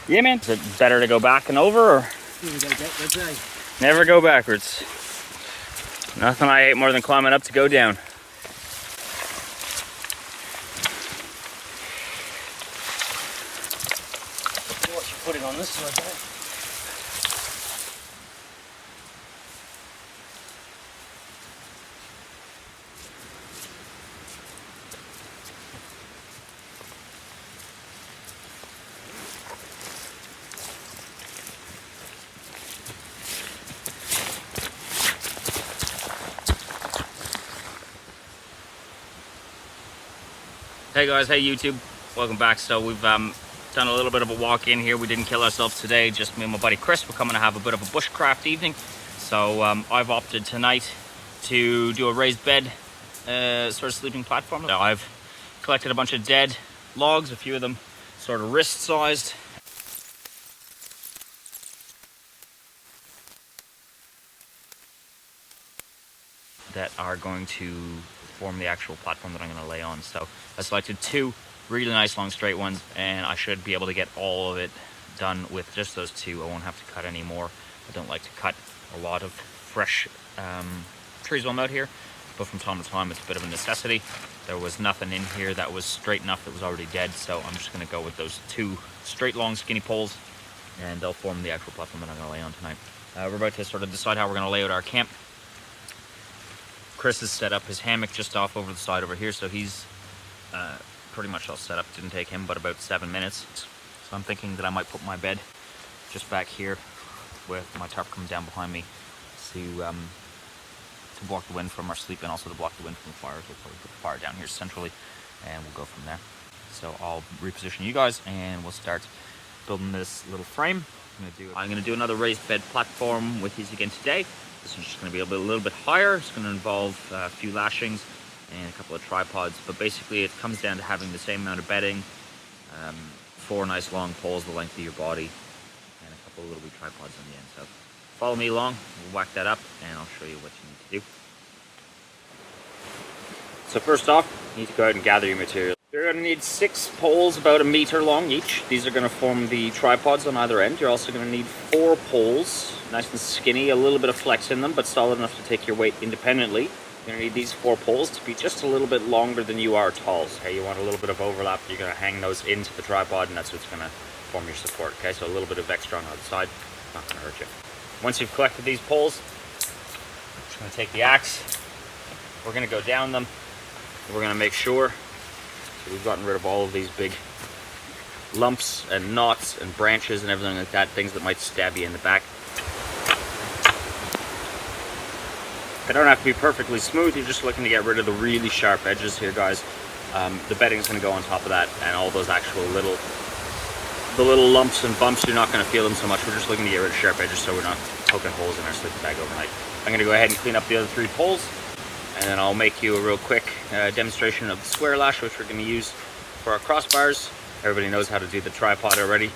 Yeah, man. Is it better to go back and over, or? Never go backwards. Nothing I hate more than climbing up to go down. What you're putting on this side there. Hey guys, hey YouTube, welcome back. So we've done a little bit of a walk in here. We didn't kill ourselves today, just me and my buddy Chris. We're coming to have a bit of a bushcraft evening. So I've opted tonight to do a raised bed sort of sleeping platform. So I've collected a bunch of dead logs, a few of them sort of wrist sized. That are going to form the actual platform that I'm going to lay on. So I selected two really nice long straight ones, and I should be able to get all of it done with just those two. I won't have to cut any more. I don't like to cut a lot of fresh trees while I'm out here, but from time to time it's a bit of a necessity. There was nothing in here that was straight enough that was already dead, so I'm just going to go with those two straight long skinny poles, and they'll form the actual platform that I'm going to lay on tonight. We're about to sort of decide how we're going to lay out our camp. Chris has set up his hammock just off over the side over here, so he's pretty much all set up. Didn't take him but about 7 minutes. So I'm thinking that I might put my bed just back here with my tarp coming down behind me to block the wind from our sleep, and also to block the wind from the fire. We'll probably put the fire down here centrally, and we'll go from there. So I'll reposition you guys, and we'll start building this little frame. I'm going to do another raised bed platform with these again today. This is just going to be a little bit higher. It's going to involve a few lashings and a couple of tripods, but basically it comes down to having the same amount of bedding, 4 nice long poles the length of your body, and a couple of little wee tripods on the end. So follow me along, we'll whack that up, and I'll show you what you need to do. So first off, you need to go out and gather your material. You're going to need 6 poles about 1 meter long each. These are going to form the tripods on either end. You're also going to need 4 poles, nice and skinny, a little bit of flex in them, but solid enough to take your weight independently. You're going to need these 4 poles to be just a little bit longer than you are tall. So, okay, you want a little bit of overlap. You're going to hang those into the tripod, and that's what's going to form your support. Okay, so a little bit of extra on the other side, not going to hurt you. Once you've collected these poles, I'm just going to take the axe. We're going to go down them. We're going to make sure we've gotten rid of all of these big lumps and knots and branches and everything like that, things that might stab you in the back. They don't have to be perfectly smooth. You're just looking to get rid of the really sharp edges here, guys. The bedding's going to go on top of that, and all those actual little lumps and bumps, you're not going to feel them so much. We're just looking to get rid of sharp edges so we're not poking holes in our sleeping bag overnight. I'm going to go ahead and clean up the other 3 poles, and then I'll make you a real quick demonstration of the square lash, which we're going to use for our crossbars. Everybody knows how to do the tripod already.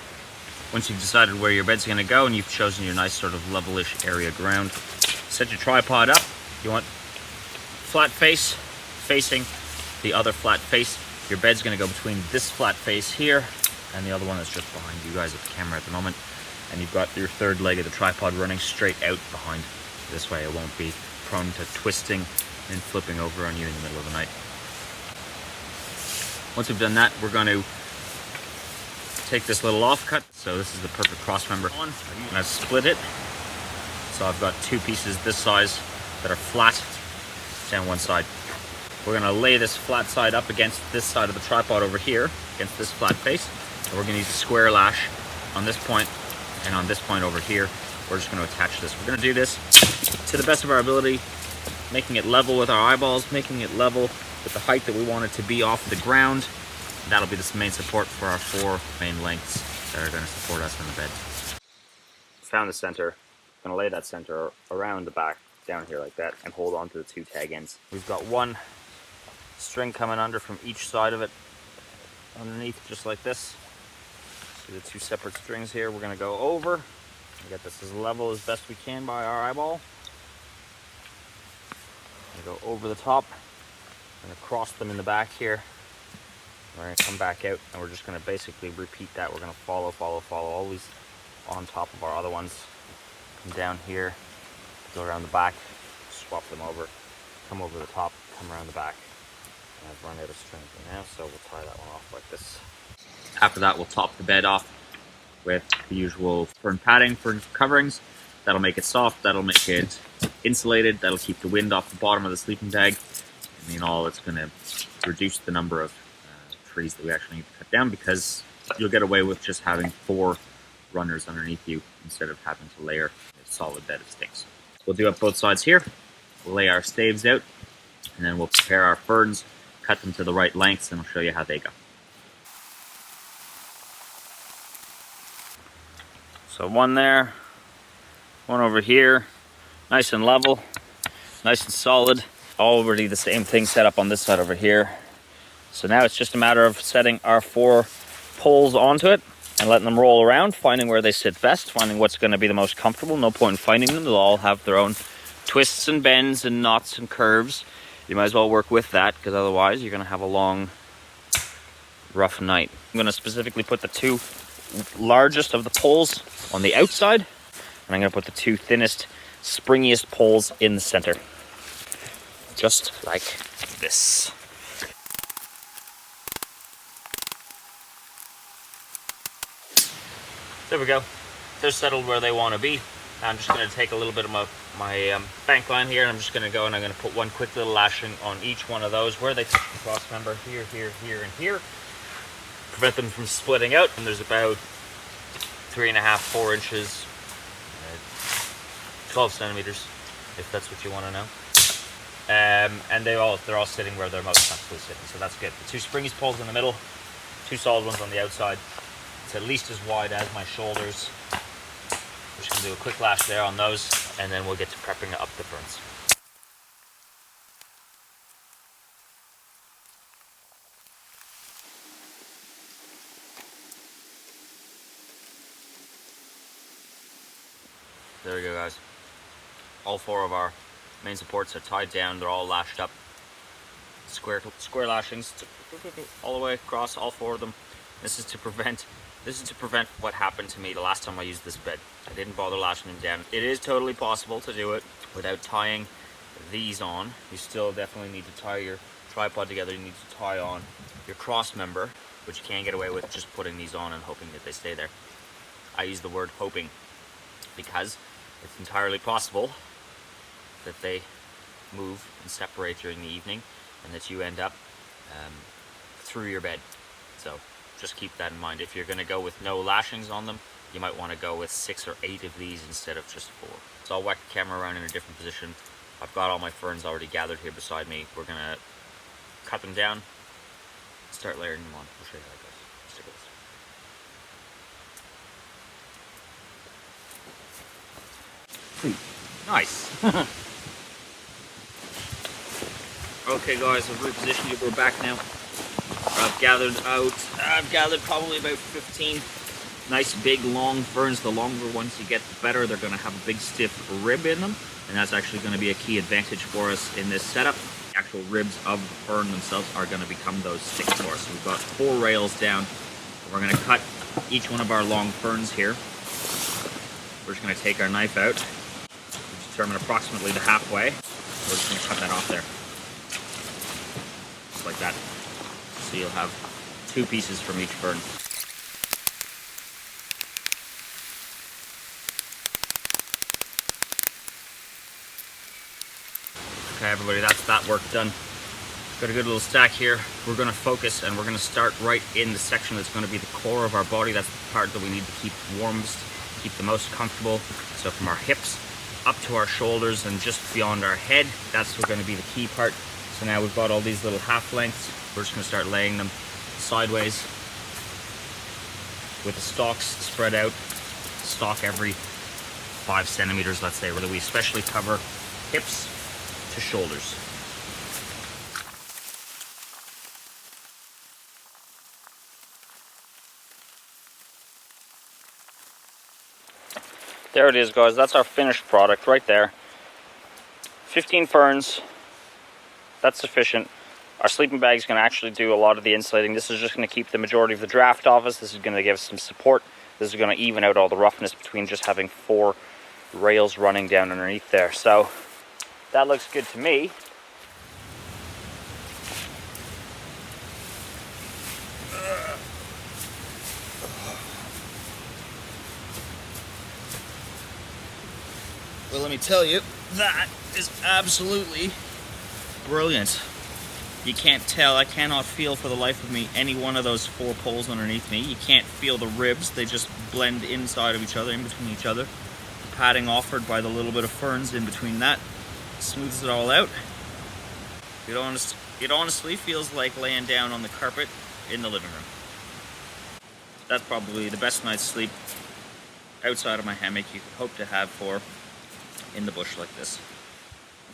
Once you've decided where your bed's going to go and you've chosen your nice sort of levelish area ground, set your tripod up. You want flat face facing the other flat face. Your bed's going to go between this flat face here and the other one that's just behind you guys at the camera at the moment. And you've got your 3rd leg of the tripod running straight out behind. This way it won't be prone to twisting and flipping over on you in the middle of the night. Once we've done that, we're going to take this little offcut. So this is the perfect cross member on, and I've split it. So I've got 2 pieces this size that are flat down one side. We're going to lay this flat side up against this side of the tripod over here, against this flat face. And we're going to use a square lash on this point and on this point over here. We're just going to attach this. We're going to do this to the best of our ability, making it level with our eyeballs, making it level with the height that we want it to be off the ground. That'll be the main support for our 4 main lengths that are going to support us in the bed. Found the center. I'm going to lay that center around the back, down here like that, and hold on to the 2 tag ends. We've got 1 string coming under from each side of it, underneath just like this. See the 2 separate strings here. We're going to go over. Get this as level as best we can by our eyeball. Go over the top. I'm going to cross them in the back here We're going to come back out and we're just going to basically repeat that. We're going to follow always on top of our other ones. Come down here, go around the back, swap them over, come over the top, come around the back. And I've run out of string now, so we'll tie that one off like this. After that, we'll top the bed off with the usual fern padding, fern coverings. That'll make it soft, that'll make it insulated, that'll keep the wind off the bottom of the sleeping bag. I mean, all it's going to reduce the number of trees that we actually need to cut down, because you'll get away with just having 4 runners underneath you instead of having to layer a solid bed of sticks. We'll do up both sides here. We'll lay our staves out, and then we'll prepare our ferns, cut them to the right lengths, and I'll show you how they go. So one there, one over here, nice and level, nice and solid. Already the same thing set up on this side over here. So now it's just a matter of setting our 4 poles onto it and letting them roll around, finding where they sit best, finding what's going to be the most comfortable. No point in finding them. They'll all have their own twists and bends and knots and curves. You might as well work with that, because otherwise you're going to have a long, rough night. I'm going to specifically put the 2 largest of the poles on the outside, and I'm going to put the 2 thinnest, springiest poles in the center. Just like this. There we go. They're settled where they want to be. I'm just going to take a little bit of my bank line here, and I'm just going to go and I'm going to put one quick little lashing on each one of those where they touch the cross member, here, here, here, and here. Prevent them from splitting out. And there's about 3.5, 4 inches, 12 centimeters, if that's what you want to know. And they're all sitting where they're most comfortably sitting, so that's good. The 2 springy poles in the middle, 2 solid ones on the outside. It's at least as wide as my shoulders. We're just going to do a quick lash there on those, and then we'll get to prepping up the ferns. There we go, guys. All 4 of our main supports are tied down. They're all lashed up. Square lashings all the way across, all 4 of them. This is to prevent what happened to me the last time I used this bed. I didn't bother lashing them down. It is totally possible to do it without tying these on. You still definitely need to tie your tripod together. You need to tie on your cross member, which you can't get away with just putting these on and hoping that they stay there. I use the word hoping because it's entirely possible that they move and separate during the evening, and that you end up through your bed. So just keep that in mind. If you're going to go with no lashings on them, you might want to go with 6 or 8 of these instead of just 4. So I'll whack the camera around in a different position. I've got all my ferns already gathered here beside me. We're going to cut them down, start layering them on. I'll show you how that goes. Stick with us. Nice. Okay guys, I've repositioned it. We're back now. I've gathered probably about 15 nice big long ferns. The longer ones you get, the better. They're going to have a big stiff rib in them, and that's actually going to be a key advantage for us in this setup. The actual ribs of the fern themselves are going to become those sticks for us. So we've got 4 rails down. We're going to cut each one of our long ferns here. We're just going to take our knife out, determine approximately the halfway. We're just going to cut that off there. Just like that. So you'll have 2 pieces from each fern. Okay everybody, that's that work done. Got a good little stack here. We're going to focus and we're going to start right in the section that's going to be the core of our body. That's the part that we need to keep warmest, keep the most comfortable. So from our hips up to our shoulders and just beyond our head, that's going to be the key part. So now we've got all these little half lengths. We're just going to start laying them sideways with the stalks spread out. Stalk every 5 centimeters, let's say, where we especially cover hips to shoulders. There it is, guys. That's our finished product right there. 15 ferns. That's sufficient. Our sleeping bag is going to actually do a lot of the insulating. This is just going to keep the majority of the draft off us. This is going to give us some support. This is going to even out all the roughness between just having 4 rails running down underneath there. So that looks good to me. Well, let me tell you, that is absolutely brilliant. You can't tell, I cannot feel for the life of me any one of those 4 poles underneath me. You can't feel the ribs, they just blend inside of each other, in between each other. The padding offered by the little bit of ferns in between that smooths it all out. It honestly feels like laying down on the carpet in the living room. That's probably the best night's sleep outside of my hammock you could hope to have for in the bush like this.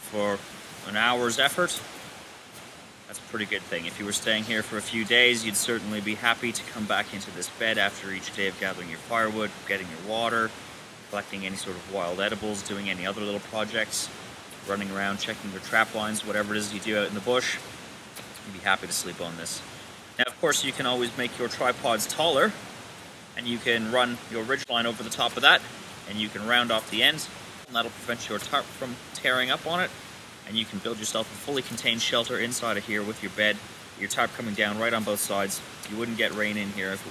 For an hour's effort, that's a pretty good thing. If you were staying here for a few days, you'd certainly be happy to come back into this bed after each day of gathering your firewood, getting your water, collecting any sort of wild edibles, doing any other little projects, running around, checking your trap lines, whatever it is you do out in the bush. You'd be happy to sleep on this. Now, of course, you can always make your tripods taller, and you can run your ridge line over the top of that, and you can round off the ends, and that'll prevent your tarp from tearing up on it. And you can build yourself a fully contained shelter inside of here with your bed, your tarp coming down right on both sides. You wouldn't get rain in here if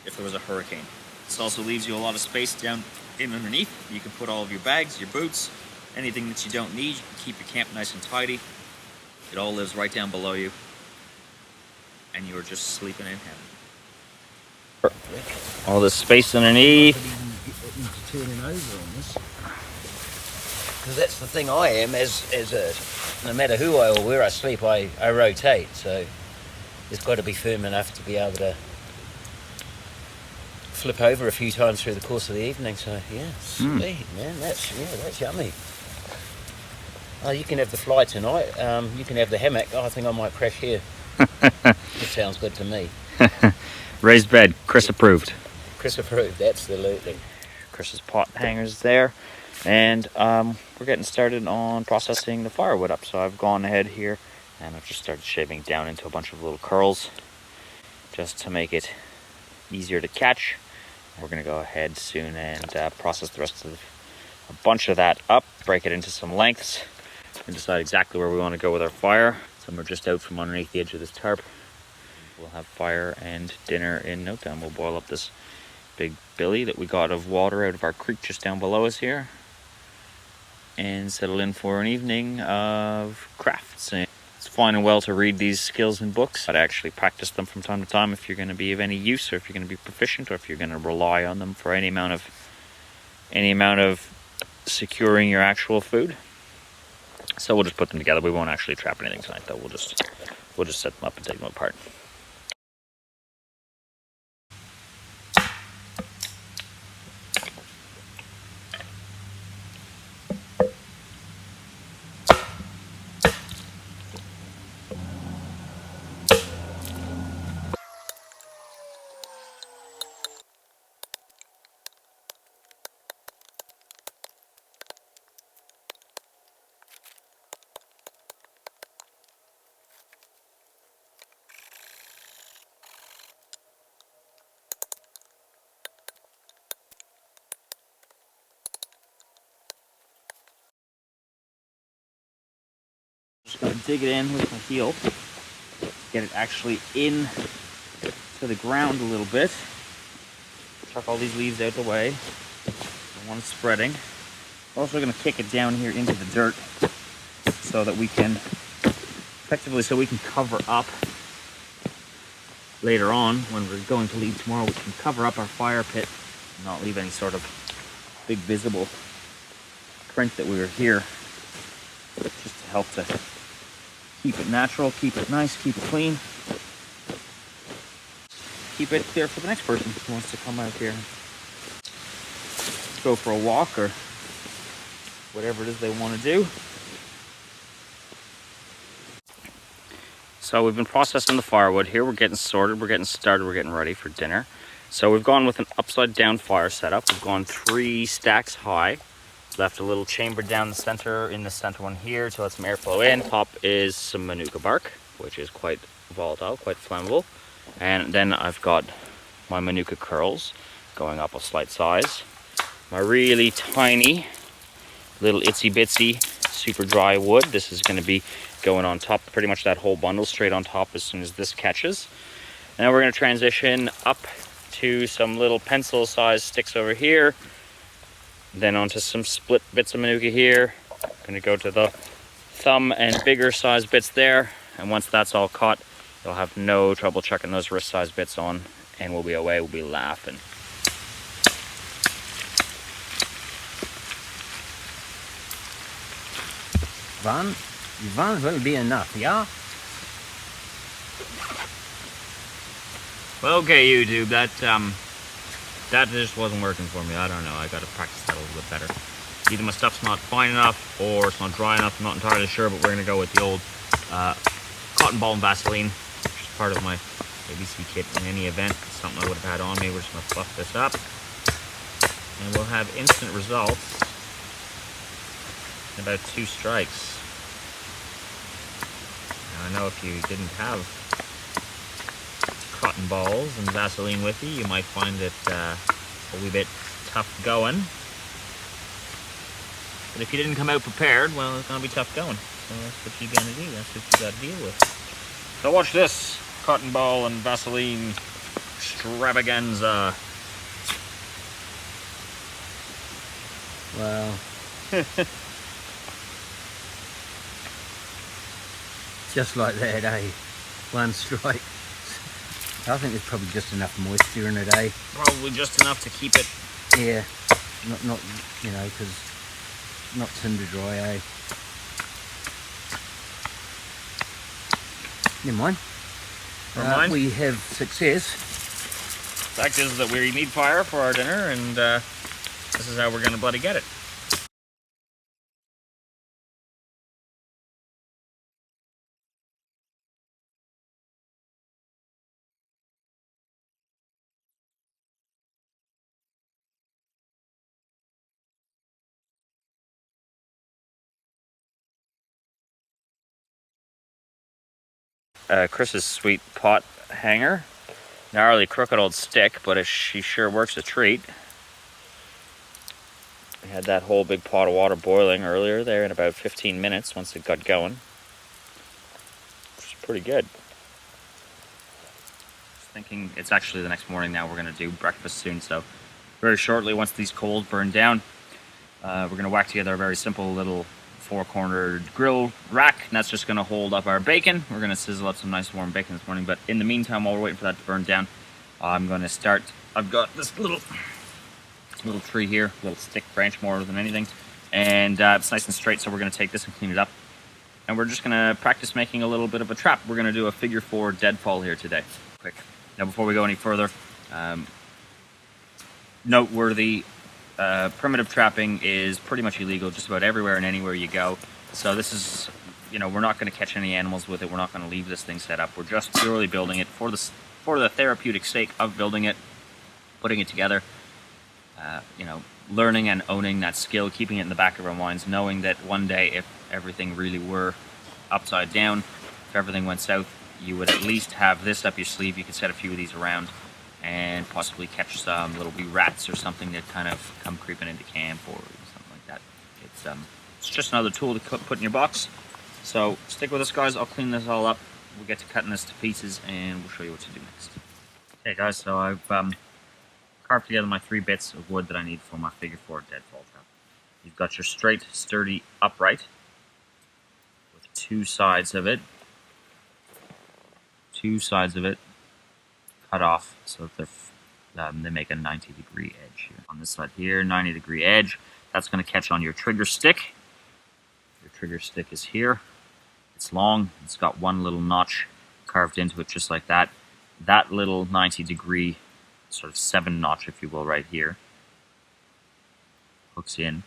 there was a hurricane. This also leaves you a lot of space down in underneath. You can put all of your bags, your boots, anything that you don't need. You can keep your camp nice and tidy. It all lives right down below you, and you're just sleeping in heaven. All this space underneath. Turning over on this. Because that's the thing I am, no matter who or where I sleep, I rotate, so it's got to be firm enough to be able to flip over a few times through the course of the evening. So yeah, sweet man, that's yummy. Oh, you can have the fly tonight. You can have the hammock. Oh, I think I might crash here. It sounds good to me. Raised bed, Chris approved. Chris approved, absolutely. Chris's pot hangers there. And we're getting started on processing the firewood up. So I've gone ahead here and I've just started shaving down into a bunch of little curls just to make it easier to catch. We're going to go ahead soon and process the rest of a bunch of that up, break it into some lengths, and decide exactly where we want to go with our fire. Some are just out from underneath the edge of this tarp. We'll have fire and dinner in no time. We'll boil up this big billy that we got of water out of our creek just down below us here, and settle in for an evening of crafts. And it's fine and well to read these skills in books, but actually practice them from time to time if you're going to be of any use, or if you're going to be proficient, or if you're going to rely on them for any amount of securing your actual food. So we'll just put them together. We won't actually trap anything tonight, though. We'll just set them up and take them apart. Just going to dig it in with my heel, get it actually in to the ground a little bit. Chuck all these leaves out the way. The one spreading. We're also going to kick it down here into the dirt so that we can cover up later on when we're going to leave tomorrow. We can cover up our fire pit and not leave any sort of big visible print that we were here, just to help to keep it natural, keep it nice, keep it clean. Keep it there for the next person who wants to come out here, go for a walk or whatever it is they want to do. So we've been processing the firewood here. We're getting sorted, we're getting started, we're getting ready for dinner. So we've gone with an upside down fire setup. We've gone 3 stacks high Left a little chamber down the center, in the center one here, to let some airflow in. Top is some manuka bark, which is quite volatile, quite flammable. And then I've got my manuka curls going up a slight size. My really tiny, little itsy bitsy, super dry wood. This is going to be going on top, pretty much that whole bundle straight on top as soon as this catches. Now we're going to transition up to some little pencil sized sticks over here. Then onto some split bits of manuka here. Gonna go to the thumb and bigger size bits there. And once that's all caught, you'll have no trouble chucking those wrist size bits on, and we'll be away, we'll be laughing. One will be enough, yeah? Well, okay, YouTube, that just wasn't working for me. I don't know. I got to practice that a little bit better. Either my stuff's not fine enough or it's not dry enough. I'm not entirely sure, but we're going to go with the old cotton ball and Vaseline, which is part of my ABC kit in any event. It's something I would have had on me. We're just going to fluff this up. And we'll have instant results in about 2 strikes. Now, I know if you didn't have cotton balls and Vaseline with you might find it a wee bit tough going. But if you didn't come out prepared, well, it's going to be tough going. So that's what you're going to do. That's what you got to deal with. So watch this cotton ball and Vaseline extravaganza. Well, just like that, eh? One strike. I think there's probably just enough moisture in it, eh? Probably just enough to keep it. Yeah, not you know, because not tinder dry, eh? Never mind. We have success. Fact is that we need fire for our dinner, and this is how we're gonna bloody get it. Chris's sweet pot hanger. Gnarly crooked old stick, but she sure works a treat. We had that whole big pot of water boiling earlier there in about 15 minutes once it got going. Which is pretty good. Just thinking it's actually the next morning now. We're going to do breakfast soon, so very shortly once these coals burn down, we're going to whack together a very simple little 4-cornered grill rack, and that's just going to hold up our bacon. We're going to sizzle up some nice warm bacon this morning, but in the meantime, while we're waiting for that to burn down, I'm going to start. I've got this little tree here, little stick branch more than anything, and it's nice and straight, so we're going to take this and clean it up, and we're just going to practice making a little bit of a trap. We're going to do a figure 4 deadfall here today. Quick. Now before we go any further, noteworthy, primitive trapping is pretty much illegal just about everywhere and anywhere you go. So this is, you know, we're not going to catch any animals with it. We're not going to leave this thing set up. We're just purely building it for the therapeutic sake of building it, putting it together, you know, learning and owning that skill, keeping it in the back of our minds, knowing that one day if everything really were upside down, if everything went south, you would at least have this up your sleeve. You could set a few of these around and possibly catch some little wee rats or something that kind of come creeping into camp or something like that. It's just another tool to put in your box. So stick with us, guys. I'll clean this all up. We'll get to cutting this to pieces and we'll show you what to do next. Okay, guys, so I've carved together my 3 bits of wood that I need for my figure 4 deadfall trap. You've got your straight, sturdy upright with 2 sides of it cut off so that they make a 90-degree edge here. On this side here, 90-degree edge. That's going to catch on your trigger stick. Your trigger stick is here. It's long. It's got 1 little notch carved into it just like that. That little 90-degree, sort of 7 notch, if you will, right here, hooks in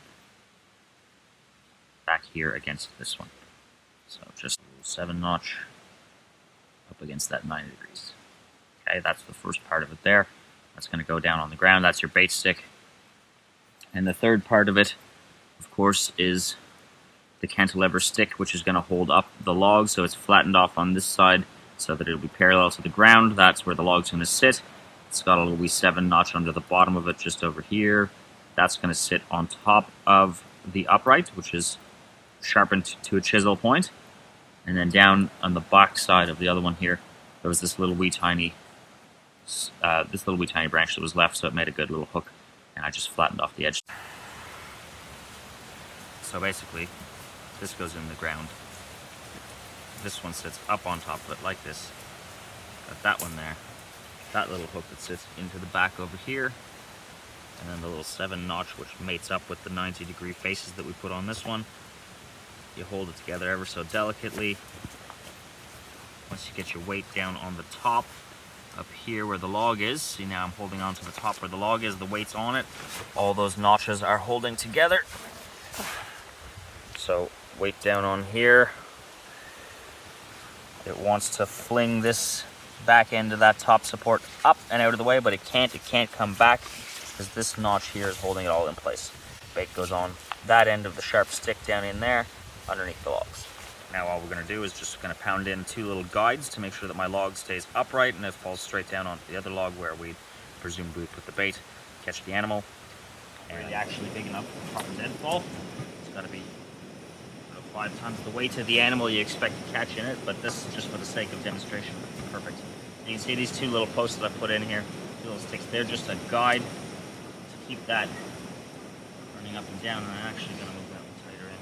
back here against this one. So just 7 notch up against that 90 degrees. Okay, that's the first part of it there. That's going to go down on the ground. That's your bait stick. And the third part of it of course, is the cantilever stick, which is going to hold up the log, so it's flattened off on this side so that it'll be parallel to the ground. That's where the log's going to sit. It's got a little wee 7 notch under the bottom of it, just over here. That's going to sit on top of the upright, which is sharpened to a chisel point. And then down on the back side of the other one here, there was this little wee tiny branch that was left, so it made a good little hook, and I just flattened off the edge. So basically, this goes in the ground. This one sits up on top of it like this. Got that one there. That little hook that sits into the back over here. And then the little 7 notch which mates up with the 90-degree faces that we put on this one. You hold it together ever so delicately. Once you get your weight down on the top, up here where the log is, see now I'm holding on to the top where the log is, the weight's on it. All those notches are holding together. So weight down on here. It wants to fling this back end of that top support up and out of the way, but it can't come back because this notch here is holding it all in place. Bait goes on that end of the sharp stick down in there underneath the logs. Now all we're going to do is just going to pound in 2 little guides to make sure that my log stays upright and it falls straight down onto the other log where we presumably put the bait, catch the animal. And it's actually big enough for proper deadfall. It's got to be 5 times the weight of the animal you expect to catch in it, but this is just for the sake of demonstration. Perfect. You can see these 2 little posts that I put in here, 2 little sticks. They're just a guide to keep that running up and down, and I'm actually going to move that one tighter in.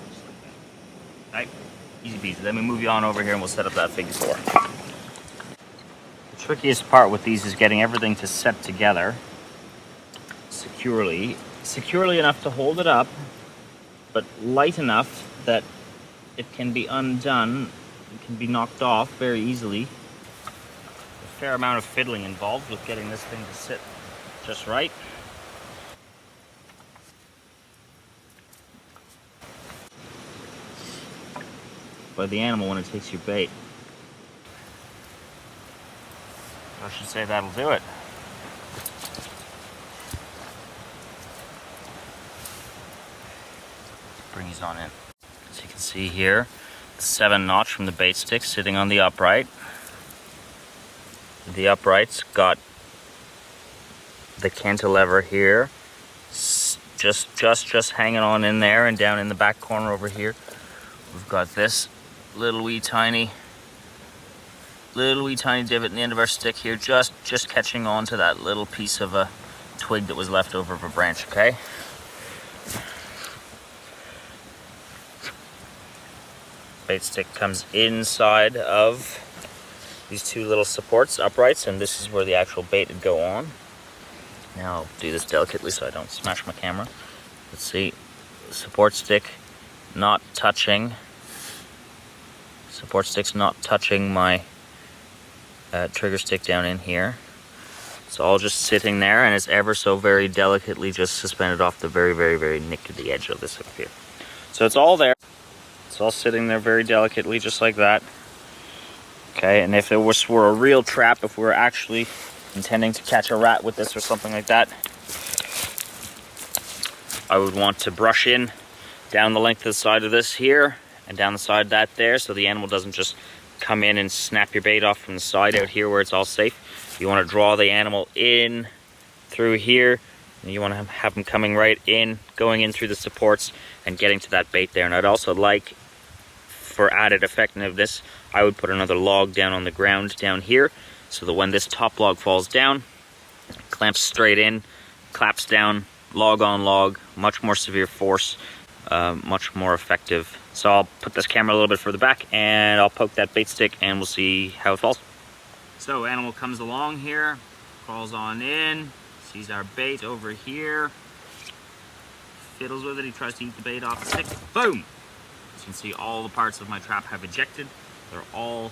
Just like that. Right, easy peasy. Let me move you on over here and we'll set up that figure 4. The trickiest part with these is getting everything to set together securely enough to hold it up, but light enough that it can be undone, it can be knocked off very easily. A fair amount of fiddling involved with getting this thing to sit just right. By the animal when it takes your bait. I should say that'll do it. Bring these on in. As you can see here, the 7 notch from the bait stick sitting on the upright. The upright's got the cantilever here, just hanging on in there, and down in the back corner over here, we've got this little wee tiny divot in the end of our stick here, just catching on to that little piece of a twig that was left over of a branch. Okay. Bait stick comes inside of these 2 little supports, uprights, and this is where the actual bait would go on. Now I'll do this delicately so I don't smash my camera. Let's see, support stick not touching. Support stick's not touching my trigger stick down in here. It's all just sitting there, and it's ever so very delicately just suspended off the very nickety edge of this up here. So it's all there. It's all sitting there very delicately, just like that. Okay, and if it were a real trap, if we were actually intending to catch a rat with this or something like that, I would want to brush in down the length of the side of this here, and down the side of that there, so the animal doesn't just come in and snap your bait off from the side out here where it's all safe. You want to draw the animal in through here, and you want to have them coming right in, going in through the supports and getting to that bait there. And I'd also like, for added effectiveness, I would put another log down on the ground down here, so that when this top log falls down, it clamps straight in, claps down, log on log, much more severe force, much more effective. So I'll put this camera a little bit further back and I'll poke that bait stick and we'll see how it falls. So animal comes along here, crawls on in, sees our bait over here, fiddles with it, he tries to eat the bait off the stick, boom! As you can see, all the parts of my trap have ejected. They're all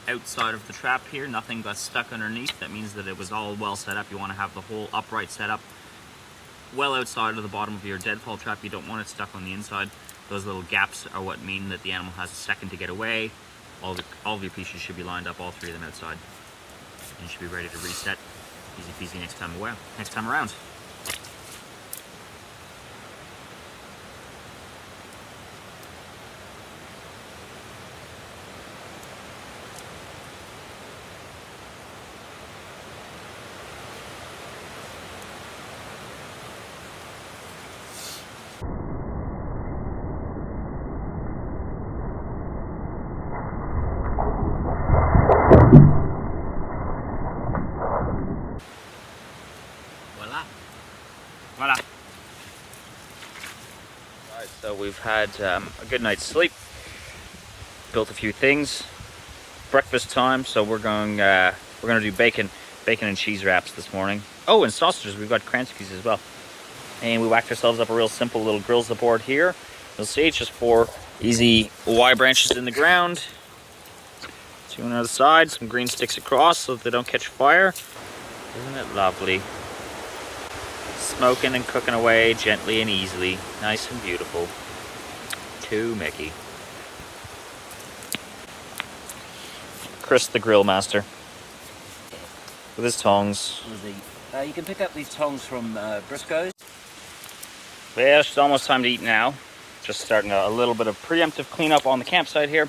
outside of the trap here, nothing got stuck underneath. That means that it was all well set up. You want to have the whole upright set up well outside of the bottom of your deadfall trap. You don't want it stuck on the inside. Those little gaps are what mean that the animal has a second to get away. All of your pieces should be lined up, all 3 of them outside. And you should be ready to reset Easy peasy next time around. Voila. Alright, so we've had a good night's sleep. Built a few things. Breakfast time, so we're gonna do bacon and cheese wraps this morning. Oh, and sausages. We've got Kranskis as well. And we whacked ourselves up a real simple little grills aboard here. You'll see it's just 4 easy Y branches in the ground. 2 on the other side, some green sticks across so that they don't catch fire. Isn't it lovely? Smoking and cooking away gently and easily. Nice and beautiful. To Mickey. Chris the grill master. With his tongs. You can pick up these tongs from Briscoe's. Yeah, it's almost time to eat now. Just starting a little bit of preemptive cleanup on the campsite here.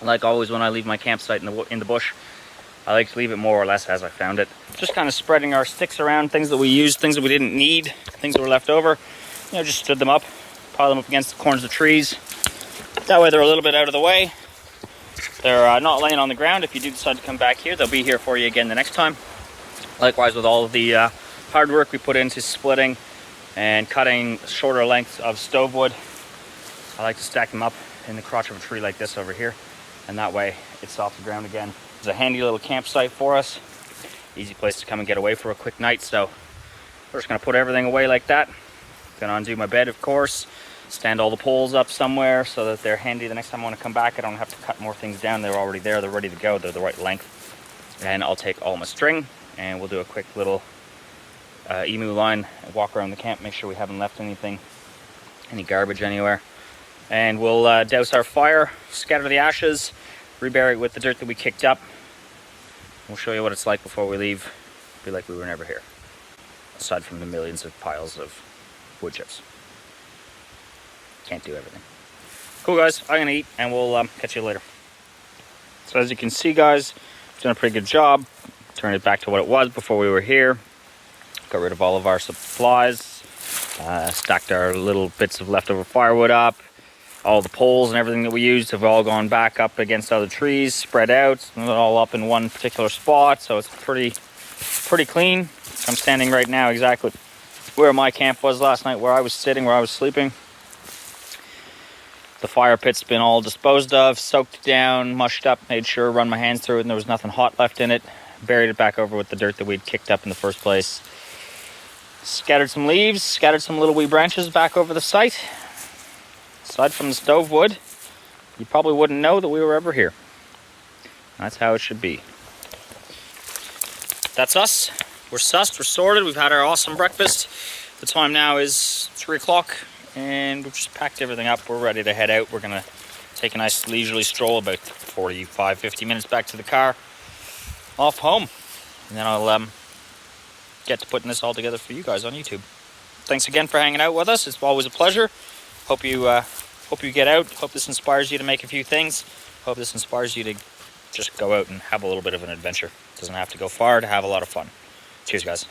Like always when I leave my campsite in the bush, I like to leave it more or less as I found it. Just kind of spreading our sticks around, things that we used, things that we didn't need, things that were left over. You know, just stood them up, pile them up against the corners of trees. That way they're a little bit out of the way. They're not laying on the ground. If you do decide to come back here, they'll be here for you again the next time. Likewise with all of the hard work we put into splitting and cutting shorter lengths of stove wood, I like to stack them up in the crotch of a tree like this over here. And that way it's off the ground again. It's a handy little campsite for us. Easy place to come and get away for a quick night. So we're just gonna put everything away like that. Gonna undo my bed, of course. Stand all the poles up somewhere so that they're handy the next time I want to come back. I don't have to cut more things down. They're already there. They're ready to go. They're the right length. And I'll take all my string and we'll do a quick little emu line and walk around the camp. Make sure we haven't left anything, any garbage anywhere. And we'll douse our fire, scatter the ashes, rebury it with the dirt that we kicked up. We'll show you what it's like before we leave. It'll be like we were never here. Aside from the millions of piles of wood chips. Can't do everything. Cool guys, I'm gonna eat and we'll catch you later. So as you can see guys, we've done a pretty good job. Turned it back to what it was before we were here. Got rid of all of our supplies. Stacked our little bits of leftover firewood up. All the poles and everything that we used have all gone back up against other trees, spread out, not all up in one particular spot. So it's pretty clean. I'm standing right now exactly where my camp was last night, where I was sitting, where I was sleeping. The fire pit's been all disposed of, soaked down, mushed up, made sure, run my hands through it and there was nothing hot left in it. Buried it back over with the dirt that we'd kicked up in the first place. Scattered some leaves, scattered some little wee branches back over the site. Aside from the stove wood, you probably wouldn't know that we were ever here. That's how it should be. That's us. We're sussed, we're sorted, we've had our awesome breakfast. The time now is 3 o'clock and we've just packed everything up. We're ready to head out. We're gonna take a nice leisurely stroll, about 45-50 minutes back to the car, off home. And then I'll get to putting this all together for you guys on YouTube. Thanks again for hanging out with us. It's always a pleasure. Hope you get out. Hope this inspires you to make a few things. Hope this inspires you to just go out and have a little bit of an adventure. Doesn't have to go far to have a lot of fun. Cheers, guys.